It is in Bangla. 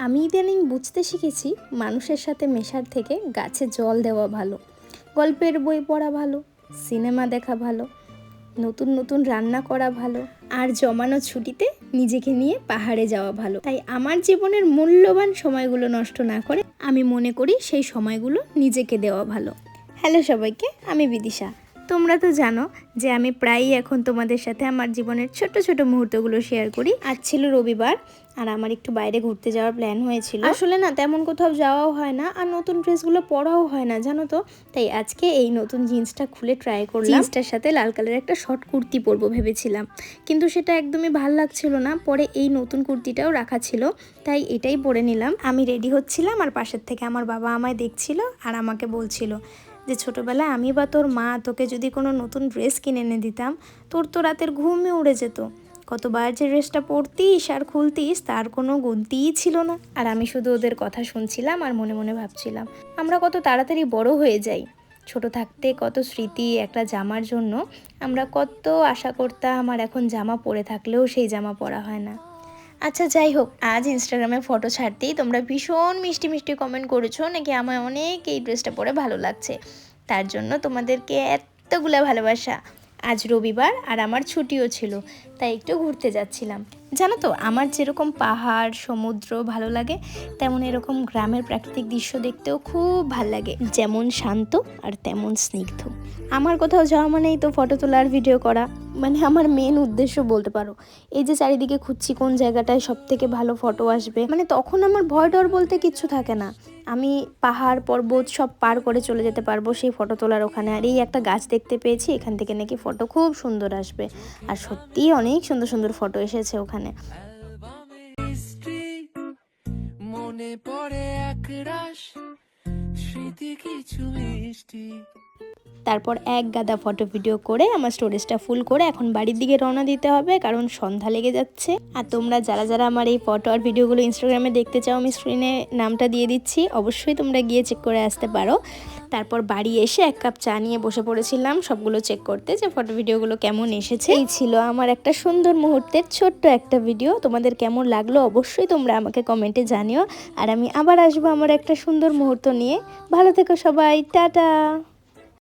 আমি ইদানিং বুঝতে শিখেছি মানুষের সাথে মেশার থেকে গাছে জল দেওয়া ভালো, গল্পের বই পড়া ভালো, সিনেমা দেখা ভালো, নতুন নতুন রান্না করা ভালো, আর জমানো ছুটিতে নিজেকে নিয়ে পাহাড়ে যাওয়া ভালো। তাই আমার জীবনের মূল্যবান সময়গুলো নষ্ট না করে আমি মনে করি সেই সময়গুলো নিজেকে দেওয়া ভালো। হ্যালো সবাইকে, আমি বিদিশা। তোমরা তো জানো যে আমি প্রায়ই এখন তোমাদের সাথে আমার জীবনের ছোট ছোট মুহূর্তগুলো শেয়ার করি। আজ ছিল রবিবার আর আমার একটু বাইরে ঘুরতে যাওয়ার প্ল্যান হয়েছিল। আসলে না তেমন কোথাও যাওয়াও হয় না আর নতুন ড্রেসগুলো পরাও হয় না, জানো তো। তাই আজকে এই নতুন জিন্সটা খুলে ট্রাই করলাম। জিন্সটার সাথে লাল কালারের একটা শর্ট কুর্তি পরবো ভেবেছিলাম, কিন্তু সেটা একদমই ভাল লাগছিল না। পরে এই নতুন কুর্তিটাও রাখা ছিল, তাই এটাই পরে নিলাম। আমি রেডি হচ্ছিলাম আর পাশের থেকে আমার বাবা আমায় দেখছিল আর আমাকে বলছিল যে ছোটোবেলায় আমি বা তোর মা তোকে যদি কোনো নতুন ড্রেস কিনে এনে দিতাম, তোর তো রাতের ঘুমই উড়ে যেত। কতবার যে ড্রেসটা পরতিস আর খুলতিস তার কোনো গুনতিই ছিল না। আর আমি শুধু ওদের কথা শুনছিলাম আর মনে মনে ভাবছিলাম আমরা কত তাড়াতাড়ি বড় হয়ে যাই। ছোট থাকতে কত স্মৃতি, একটা জামার জন্য আমরা কত আশা করতাম, আর এখন জামা পরে থাকলেও সেই জামা পরা হয় না। আচ্ছা যাই হোক, আজ ইনস্টাগ্রামে ফটো ছাড়তেই তোমরা ভীষণ মিষ্টি মিষ্টি কমেন্ট করেছো নাকি আমায় অনেক এই ড্রেসটা পরে ভালো লাগছে। তার জন্য তোমাদেরকে এতগুলা ভালোবাসা। আজ রবিবার আর আমার ছুটিও ছিল, তাই একটু ঘুরতে যাচ্ছিলাম। জানো তো, আমার যেরকম পাহাড় সমুদ্র ভালো লাগে, তেমন এরকম গ্রামের প্রাকৃতিক দৃশ্য দেখতেও খুব ভাল লাগে। যেমন শান্ত আর তেমন স্নিগ্ধ। আমার কোথাও যাওয়া মানেই তো ফটো তোলা আর ভিডিও করা, মানে আমার মেন উদ্দেশ্য বলতে পারো। এই যে চারিদিকে খুঁজছি কোন জায়গাটায় সব থেকে ভালো ফটো আসবে, মানে তখন আমার ভয় ডর বলতে কিচ্ছু থাকে না। আমি পাহাড় পর্বত সব পার করে চলে যেতে পারবো সেই ফটো তোলার ওখানে। আর এই একটা গাছ দেখতে পেয়েছি, এখান থেকে নাকি ফটো খুব সুন্দর আসবে। আর সত্যিই অনেক সুন্দর সুন্দর ফটো এসেছে ওখানে। মনে পড়ে একরাশ স্মৃতি কিছু মিষ্টি। তারপর এক গাদা ফটো ভিডিও করে আমার স্টোরেজটা ফুল করে এখন বাড়ির দিকে রওনা দিতে হবে, কারণ সন্ধ্যা লেগে যাচ্ছে। আর তোমরা যারা যারা আমার এই ফটো আর ভিডিওগুলো ইনস্টাগ্রামে দেখতে চাও, আমি স্ক্রিনে নামটা দিয়ে দিচ্ছি, অবশ্যই তোমরা গিয়ে চেক করে আসতে পারো। তারপর বাড়ি এসে এক কাপ চা নিয়ে বসে পড়েছিলাম সবগুলো চেক করতে যে ফটো ভিডিওগুলো কেমন এসেছে। এই ছিল আমার একটা সুন্দর মুহূর্তের ছোট্ট একটা ভিডিও। তোমাদের কেমন লাগলো অবশ্যই তোমরা আমাকে কমেন্টে জানিও। আর আমি আবার আসবো আমার একটা সুন্দর মুহূর্ত নিয়ে। ভালো থেকো সবাই, টাটা।